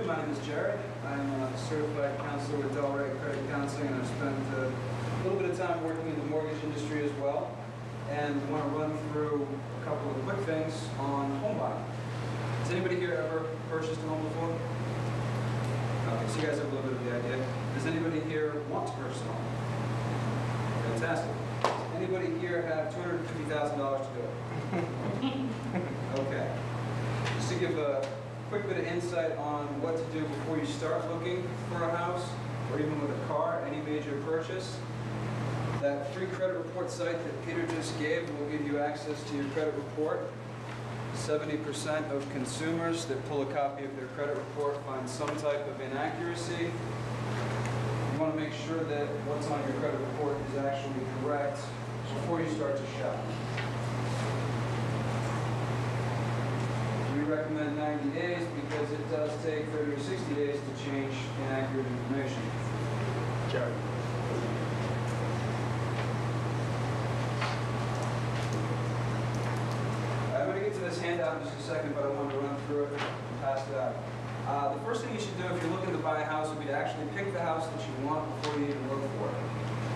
My name is Jared. I'm a certified counselor with Delray Credit Counseling, and I've spent a little bit of time working in the mortgage industry as well. And I want to run through a couple of quick things on home buying. Has anybody here ever purchased a home before? Okay, so you guys have a little bit of the idea. Does anybody here want to purchase a home? Fantastic. Does anybody here have $250,000 to do it? Okay. Just to give a quick bit of insight on what to do before you start looking for a house, or even with a car, any major purchase. That free credit report site that Peter just gave will give you access to your credit report. 70% of consumers that pull a copy of their credit report find some type of inaccuracy. You want to make sure that what's on your credit report is actually correct before you start to shop. We recommend 90 days because it does take 30 or 60 days to change inaccurate information. Jared. I'm going to get to this handout in just a second, but I wanted to run through it and pass it out. The first thing you should do if you're looking to buy a house would be to actually pick the house that you want before you even look for it.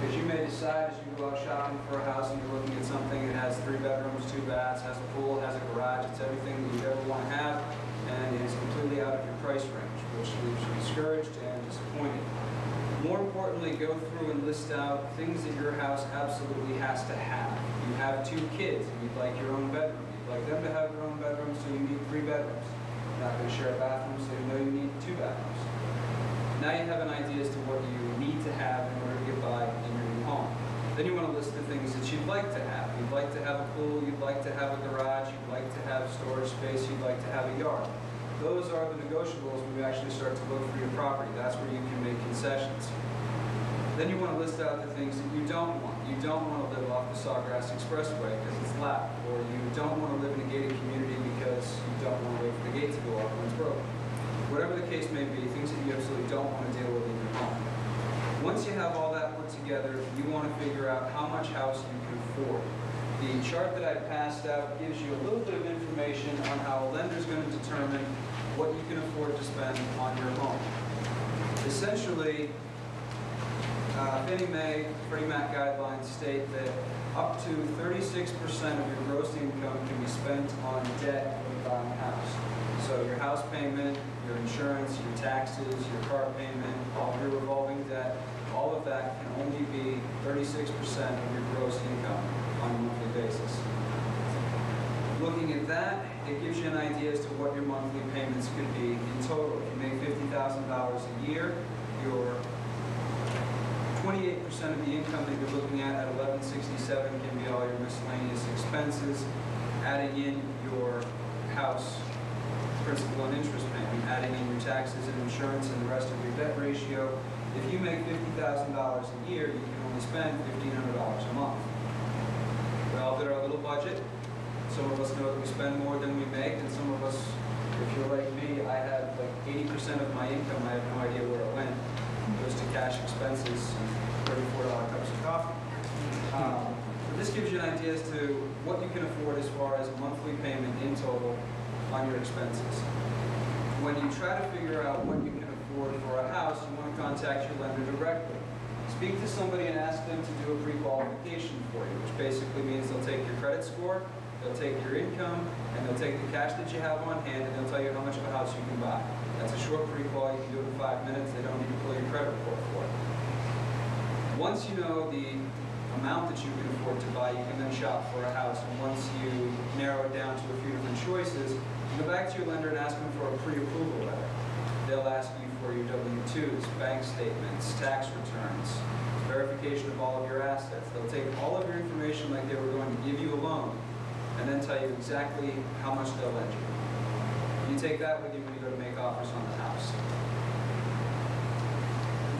Because you may decide as you go out shopping for a house and you're looking at something that has 3 bedrooms, 2 baths, has a pool, has a garage, it's everything that you'd ever want to have, and it's completely out of your price range, which leaves you discouraged and disappointed. More importantly, go through and list out things that your house absolutely has to have. You have 2 kids and you'd like your own bedroom. You'd like them to have their own bedroom, so you need 3 bedrooms. You're not going to share a bathroom, so you know you need 2 bathrooms. Now you have an idea as to what you need to have in order to get by in your new home. Then you want to list the things that you'd like to have. You'd like to have a pool, you'd like to have a garage, you'd like to have storage space, you'd like to have a yard. Those are the negotiables when you actually start to look for your property. That's where you can make concessions. Then you want to list out the things that you don't want. You don't want to live off the Sawgrass Expressway because it's loud, or you don't want to live in a gated community because you don't want to wait for the gate to go off when it's broken. Whatever the case may be, things that you absolutely don't want to deal with in your home. Once you have all that put together, you want to figure out how much house you can afford. The chart that I passed out gives you a little bit of information on how a lender is going to determine what you can afford to spend on your home. Essentially, Fannie Mae, Freddie Mac guidelines state that up to 36% of your gross income can be spent on debt when you buy a house. So your house payment, your insurance, your taxes, your car payment, all of your revolving debt, all of that can only be 36% of your gross income on a monthly basis. Looking at that, it gives you an idea as to what your monthly payments could be in total. If you make $50,000 a year, your 28% of the income that you're looking at $1167 can be all your miscellaneous expenses, adding in your house principal and interest payment, adding in your taxes and insurance and the rest of your debt ratio. If you make $50,000 a year, you can only spend $1,500 a month. We all did our little budget. Some of us know that we spend more than we make, and some of us, if you're like me, I have like 80% of my income, I have no idea where it went. It goes to cash expenses, $34 cups of coffee. But this gives you an idea as to what you can afford as far as a monthly payment in total on your expenses. When you try to figure out what you can afford for a house, you want to contact your lender directly. Speak to somebody and ask them to do a pre-qualification for you, which basically means they'll take your credit score, they'll take your income, and they'll take the cash that you have on hand, and they'll tell you how much of a house you can buy. That's a short pre-qual. You can do it in 5 minutes. They don't need to pull your credit report for it. Once you know the amount that you can afford to buy, you can then shop for a house. And once you narrow it down to a few different choices, you go back to your lender and ask them for a pre-approval letter. They'll ask you for your W-2s, bank statements, tax returns, verification of all of your assets. They'll take all of your information like they were going to give you a loan and then tell you exactly how much they'll lend you. You take that with you when you go to make offers on the house.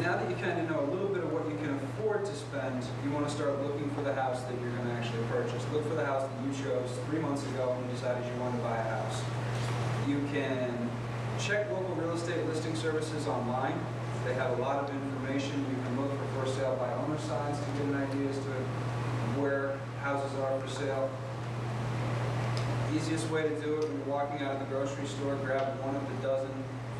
Now that you kind of know a little bit of what you can afford to spend, you want to start looking for the house that you're going to actually purchase. Look for the house that you chose 3 months ago when you decided you wanted to buy a house. You can check local real estate listing services online. They have a lot of information. You can look for sale by owner signs to get an idea as to where houses are for sale. Easiest way to do it when you're walking out of the grocery store, grab one of the dozen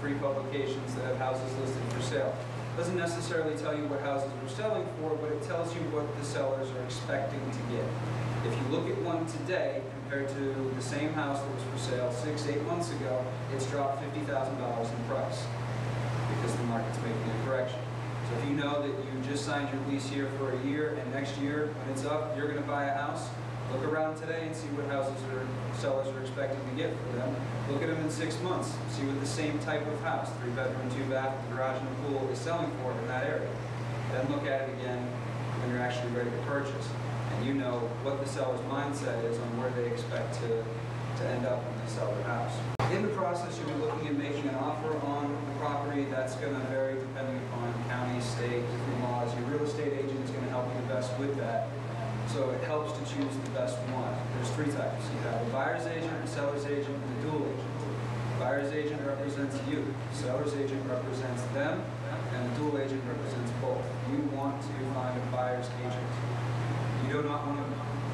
free publications that have houses listed for sale. Doesn't necessarily tell you what houses we're selling for, but it tells you what the sellers are expecting to get. If you look at one today compared to the same house that was for sale 6-8 months ago, it's dropped $50,000 in price because the market's making a correction. So if you know that you just signed your lease here for a year, and next year when it's up, you're going to buy a house, look around today and see what houses sellers are expecting to get for them. Look at them in 6 months. See what the same type of house, 3-bedroom, 2-bath, garage and a pool, is selling for in that area. Then look at it again when you're actually ready to purchase. And you know what the seller's mindset is on where they expect to end up when they sell their house. In the process, you'll be looking at making an offer on the property. That's going to vary depending upon county, state, different laws. Your real estate agent is going to help you the best with that. So it helps to choose the best one. There's 3 types. You have a buyer's agent, a seller's agent, and a dual agent. The buyer's agent represents you. The seller's agent represents them, and the dual agent represents both. You want to find a buyer's agent. You do not want to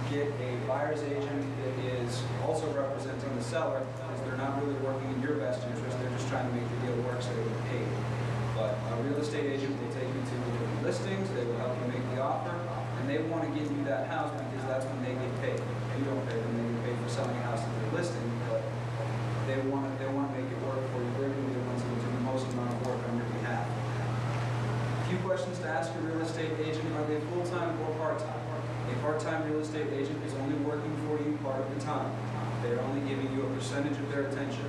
get a buyer's agent that is also representing the seller, because they're not really working in your best interest. They're just trying to make the deal work so they get paid. But a real estate agent will take you to different listings. They will help you make the offer. And they want to give you that house because that's when they get paid. You don't pay them; they get paid for selling a house that they're listing, but they want to make it work for you. They're going to be the ones who do the most amount of work on your behalf. A few questions to ask your real estate agent: are they full-time or part-time? A part-time real estate agent is only working for you part of the time. They're only giving you a percentage of their attention.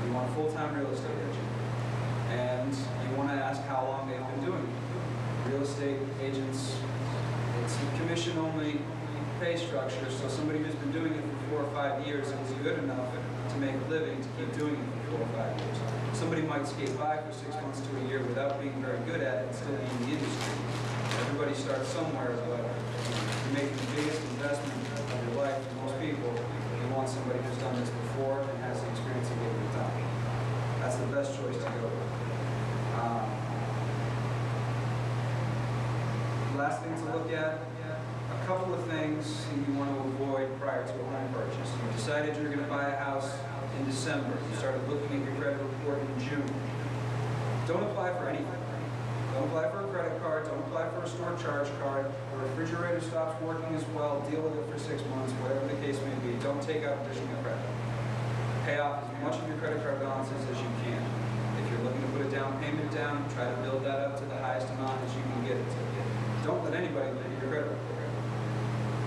You want a full-time real estate agent, and you want to ask how long they've been doing it. Real estate agents, it's a commission-only pay structure, so somebody who's been doing it for 4 or 5 years is good enough to make a living to keep doing it for 4 or 5 years. Somebody might skate by for 6 months to a year without being very good at it and still be in the industry. Everybody starts somewhere, but you're making the biggest investment of your life for most people. You want somebody who's done this before and has the experience of getting it done. That's the best choice to go with. Last thing to look at, a couple of things you want to avoid prior to a home purchase. You decided you're going to buy a house in December. You started looking at your credit report in June. Don't apply for anything. Don't apply for a credit card. Don't apply for a store charge card. The refrigerator stops working as well. Deal with it for 6 months, whatever the case may be. Don't take out additional credit. Pay off as much of your credit card balances as you can. If you're looking to put a down payment down, try to build that up to the highest amount that you can get it to. Don't let anybody look at your credit report.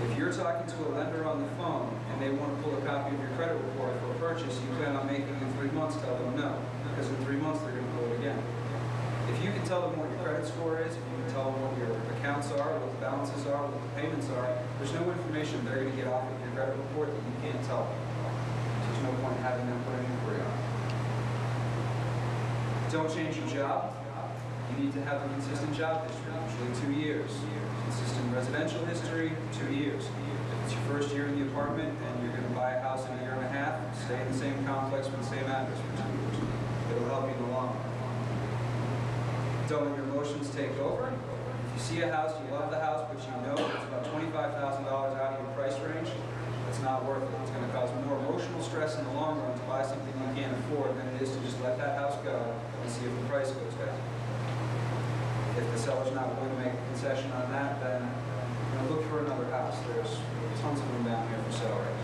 If you're talking to a lender on the phone and they want to pull a copy of your credit report for a purchase, you plan on making in 3 months, tell them no, because in 3 months they're going to pull it again. If you can tell them what your credit score is, if you can tell them what your accounts are, what the balances are, what the payments are, there's no information they're going to get off of your credit report that you can't tell them. So there's no point having them put an inquiry on. Don't change your job. You need to have a consistent job history, usually 2 years. Consistent residential history, 2 years. If it's your first year in the apartment and you're going to buy a house in a year and a half, stay in the same complex with the same address for 2 years. It'll help you in the long run. Don't let your emotions take over. If you see a house, you love the house, but you know it's about $25,000 out of your price range, it's not worth it. It's going to cause more emotional stress in the long run to buy something you can't afford than it is to just let that house go and see if the price goes down. If the seller's not willing to make a concession on that, then look for another house. There's tons of them down here for sale right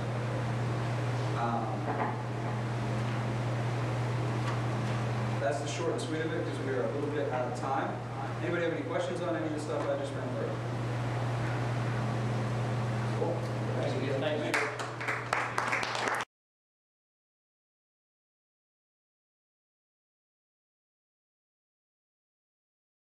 now. That's the short and sweet of it because we are a little bit out of time. Anybody have any questions on any of the stuff I just went through?